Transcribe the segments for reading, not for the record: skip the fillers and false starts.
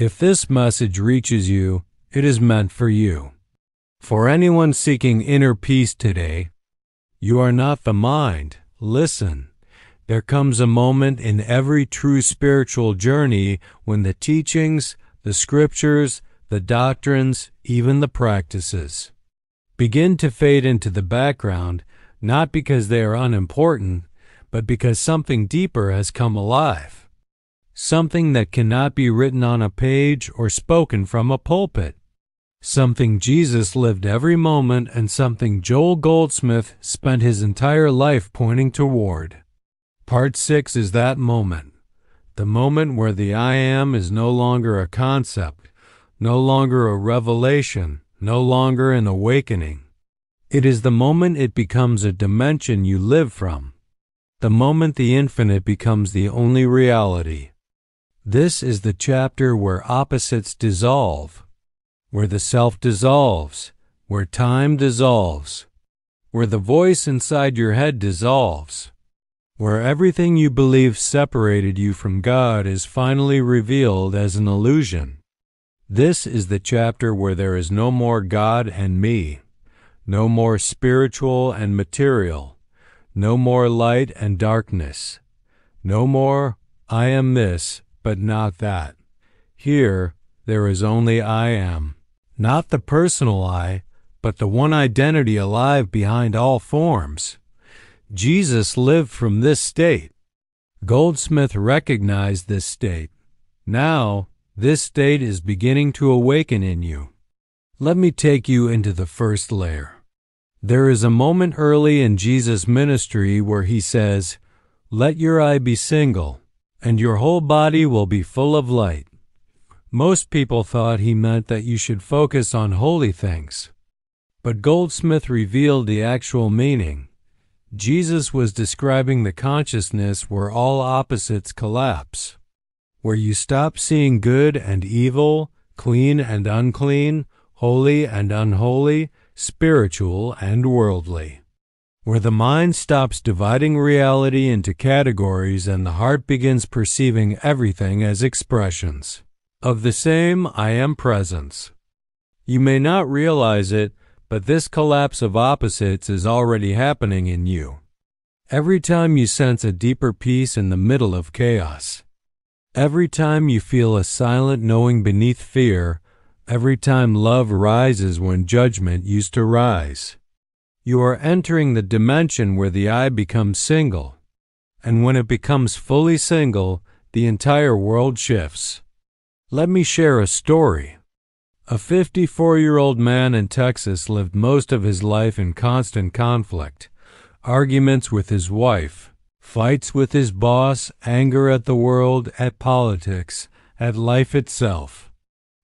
If this message reaches you, it is meant for you. For anyone seeking inner peace today, you are not the mind. Listen, there comes a moment in every true spiritual journey when the teachings, the scriptures, the doctrines, even the practices, begin to fade into the background, not because they are unimportant, but because something deeper has come alive. Something that cannot be written on a page or spoken from a pulpit. Something Jesus lived every moment and something Joel Goldsmith spent his entire life pointing toward. Part 6 is that moment. The moment where the I am is no longer a concept, no longer a revelation, no longer an awakening. It is the moment it becomes a dimension you live from. The moment the infinite becomes the only reality. This is the chapter where opposites dissolve, where the self dissolves, where time dissolves, where the voice inside your head dissolves, where everything you believe separated you from God is finally revealed as an illusion. This is the chapter where there is no more God and me, no more spiritual and material, no more light and darkness, no more I am this, but not that. Here, there is only I am. Not the personal I, but the one identity alive behind all forms. Jesus lived from this state. Goldsmith recognized this state. Now, this state is beginning to awaken in you. Let me take you into the first layer. There is a moment early in Jesus' ministry where he says, "Let your eye be single, and your whole body will be full of light." Most people thought he meant that you should focus on holy things. But Goldsmith revealed the actual meaning. Jesus was describing the consciousness where all opposites collapse, where you stop seeing good and evil, clean and unclean, holy and unholy, spiritual and worldly, where the mind stops dividing reality into categories and the heart begins perceiving everything as expressions of the same I am presence. You may not realize it, but this collapse of opposites is already happening in you. Every time you sense a deeper peace in the middle of chaos, every time you feel a silent knowing beneath fear, every time love rises when judgment used to rise, you are entering the dimension where the I becomes single. And when it becomes fully single, the entire world shifts. Let me share a story. A 54-year-old man in Texas lived most of his life in constant conflict, arguments with his wife, fights with his boss, anger at the world, at politics, at life itself.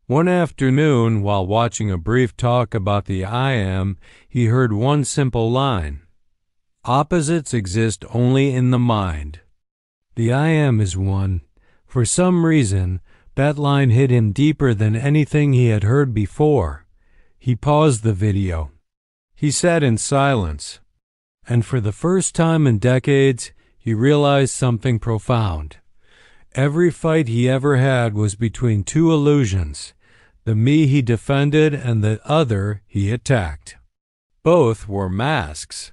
One afternoon, while watching a brief talk about the I am, he heard one simple line: "Opposites exist only in the mind." The I am is one. For some reason, that line hit him deeper than anything he had heard before. He paused the video. He sat in silence. And for the first time in decades, he realized something profound. Every fight he ever had was between two illusions, the me he defended and the other he attacked. Both were masks.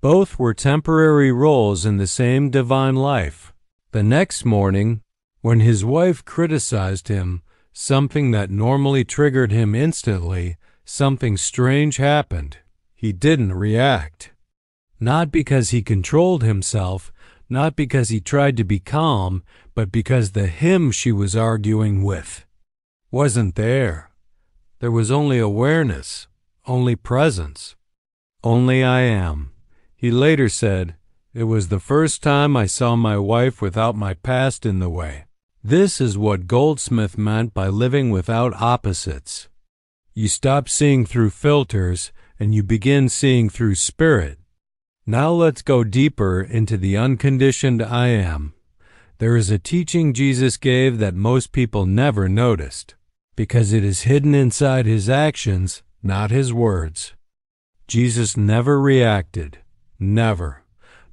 Both were temporary roles in the same divine life. The next morning, when his wife criticized him, something that normally triggered him instantly, something strange happened. He didn't react. Not because he controlled himself, not because he tried to be calm, but because the him she was arguing with wasn't there. There was only awareness, only presence, only I am. He later said, "It was the first time I saw my wife without my past in the way." This is what Goldsmith meant by living without opposites. You stop seeing through filters and you begin seeing through spirit. Now let's go deeper into the unconditioned I am. There is a teaching Jesus gave that most people never noticed, because it is hidden inside his actions, not his words. Jesus never reacted. Never.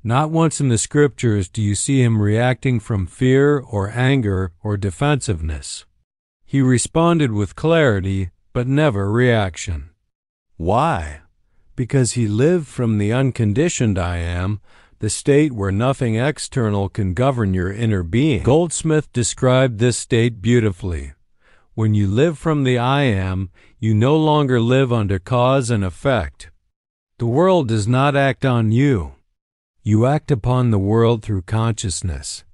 Not once in the scriptures do you see him reacting from fear or anger or defensiveness. He responded with clarity, but never reaction. Why? Because he lived from the unconditioned I am, the state where nothing external can govern your inner being. Goldsmith described this state beautifully. When you live from the I am, you no longer live under cause and effect. The world does not act on you. You act upon the world through consciousness.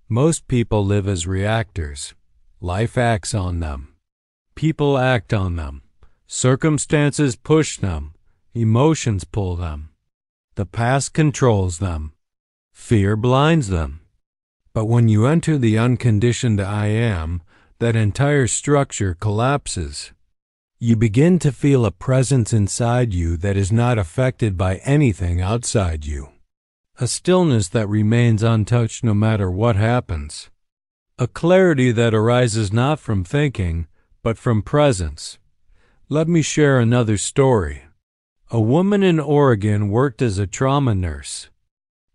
Most people live as reactors. Life acts on them. People act on them. Circumstances push them. Emotions pull them. The past controls them. Fear blinds them. But when you enter the unconditioned I am, that entire structure collapses. You begin to feel a presence inside you that is not affected by anything outside you. A stillness that remains untouched no matter what happens. A clarity that arises not from thinking, but from presence. Let me share another story. A woman in Oregon worked as a trauma nurse.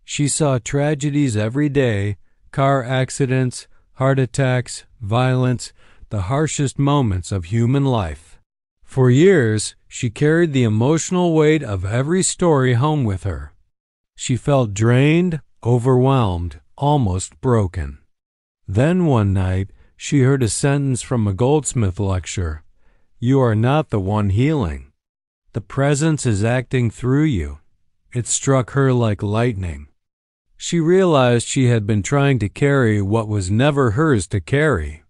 She saw tragedies every day, car accidents, heart attacks, violence, the harshest moments of human life. For years, she carried the emotional weight of every story home with her. She felt drained, overwhelmed, almost broken. Then one night, she heard a sentence from a Goldsmith lecture. You are not the one healing. The presence is acting through you. It struck her like lightning. She realized she had been trying to carry what was never hers to carry.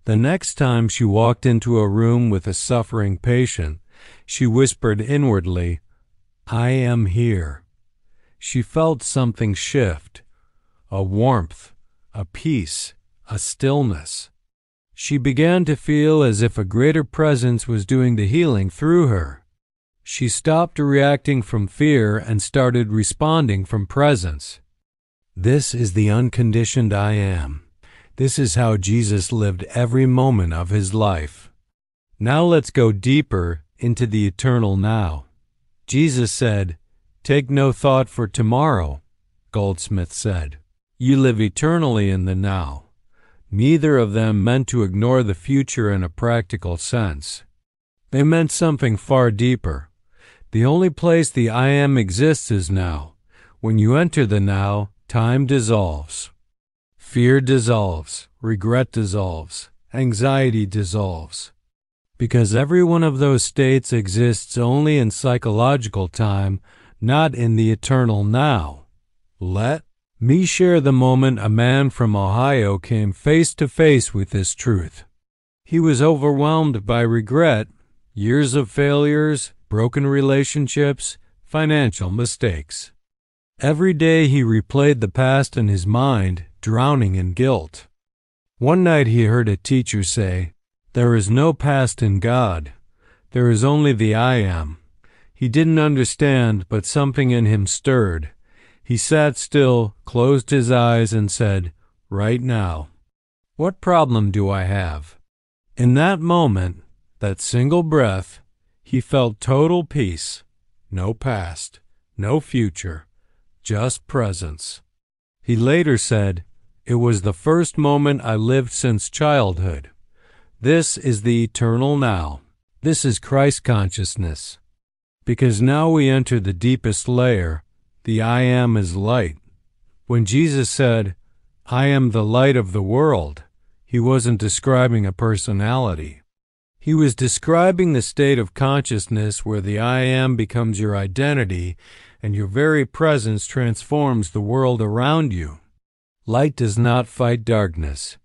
The next time she walked into a room with a suffering patient, she whispered inwardly, I am here. She felt something shift, a warmth, a peace, a stillness. She began to feel as if a greater presence was doing the healing through her. She stopped reacting from fear and started responding from presence. This is the unconditioned I am. This is how Jesus lived every moment of his life. Now let's go deeper into the eternal now. Jesus said, take no thought for tomorrow, Goldsmith said. You live eternally in the now. Neither of them meant to ignore the future in a practical sense. They meant something far deeper. The only place the I am exists is now. When you enter the now, time dissolves. Fear dissolves. Regret dissolves. Anxiety dissolves. Because every one of those states exists only in psychological time, not in the eternal now. Let me share the moment a man from Ohio came face to face with this truth. He was overwhelmed by regret, years of failures, broken relationships, financial mistakes. Every day he replayed the past in his mind, drowning in guilt. One night he heard a teacher say, there is no past in God. There is only the I am. He didn't understand, but something in him stirred. He sat still, closed his eyes, and said, right now, what problem do I have? In that moment, that single breath, he felt total peace. No past, no future, just presence. He later said, it was the first moment I lived since childhood. This is the eternal now. This is Christ consciousness. Because now we enter the deepest layer. The I am is light. When Jesus said, I am the light of the world, he wasn't describing a personality. He was describing the state of consciousness where the I am becomes your identity and your very presence transforms the world around you. Light does not fight darkness.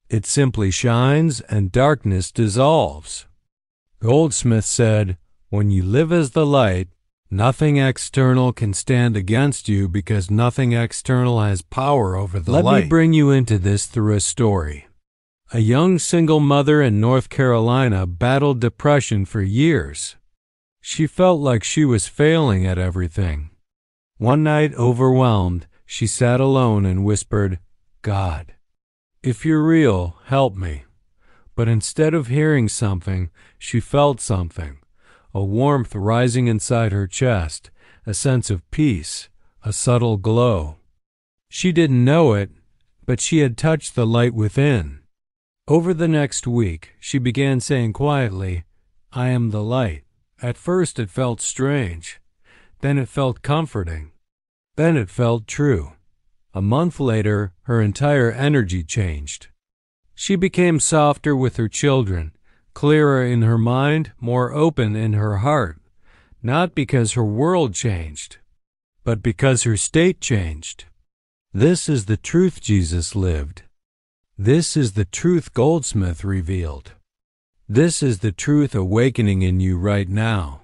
It simply shines and darkness dissolves. Goldsmith said, when you live as the light, nothing external can stand against you because nothing external has power over the light. Let me bring you into this through a story. A young single mother in North Carolina battled depression for years. She felt like she was failing at everything. One night, overwhelmed, she sat alone and whispered, God, if you're real, help me. But instead of hearing something, she felt something, a warmth rising inside her chest, a sense of peace, a subtle glow. She didn't know it, but she had touched the light within. Over the next week, she began saying quietly, "I am the light." At first it felt strange. Then it felt comforting. Then it felt true. A month later, her entire energy changed. She became softer with her children, clearer in her mind, more open in her heart, not because her world changed, but because her state changed. This is the truth Jesus lived. This is the truth Goldsmith revealed. This is the truth awakening in you right now.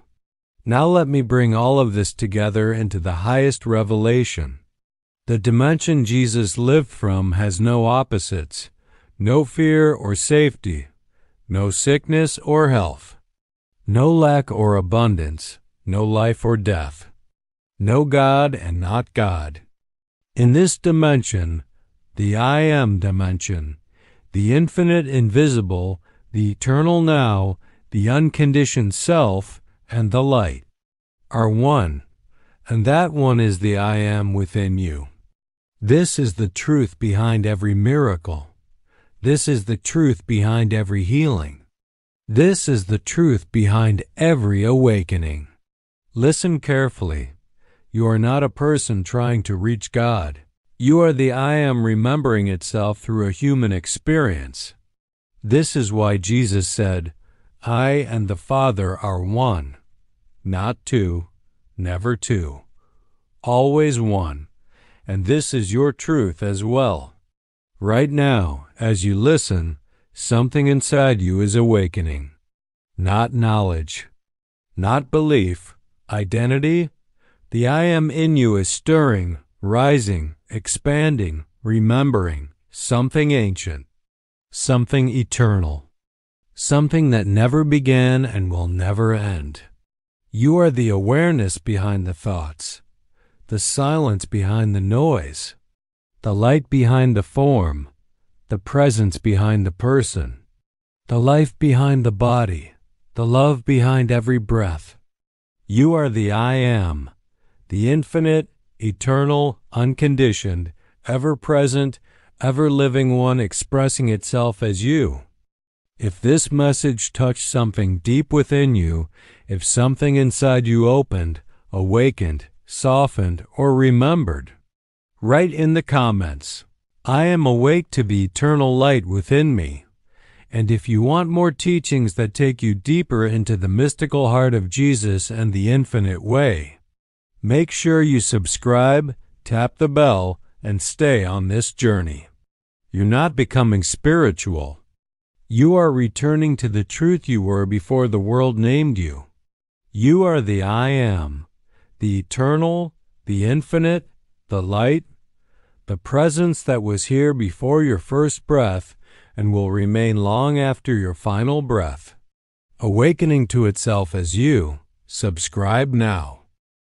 Now let me bring all of this together into the highest revelation. The dimension Jesus lived from has no opposites, no fear or safety, no sickness or health, no lack or abundance, no life or death, no God and not God. In this dimension, the I Am dimension, the infinite invisible, the eternal now, the unconditioned self, and the light are one, and that one is the I Am within you. This is the truth behind every miracle. This is the truth behind every healing. This is the truth behind every awakening. Listen carefully. You are not a person trying to reach God. You are the I Am remembering itself through a human experience. This is why Jesus said, "I and the Father are one." Not two, never two. Always one. And this is your truth as well. Right now, as you listen, something inside you is awakening. Not knowledge, not belief, identity. The I Am in you is stirring, rising, expanding, remembering something ancient, something eternal, something that never began and will never end. You are the awareness behind the thoughts, the silence behind the noise, the light behind the form, the presence behind the person, the life behind the body, the love behind every breath. You are the I Am, the infinite, eternal, unconditioned, ever-present, ever-living one expressing itself as you. If this message touched something deep within you, if something inside you opened, awakened, softened, or remembered, write in the comments, "I am awake to the eternal light within me." And if you want more teachings that take you deeper into the mystical heart of Jesus and the infinite way, make sure you subscribe, tap the bell, and stay on this journey. You're not becoming spiritual. You are returning to the truth you were before the world named you. You are the I Am, the eternal, the infinite, the light, the presence that was here before your first breath and will remain long after your final breath. Awakening to itself as you. Subscribe now.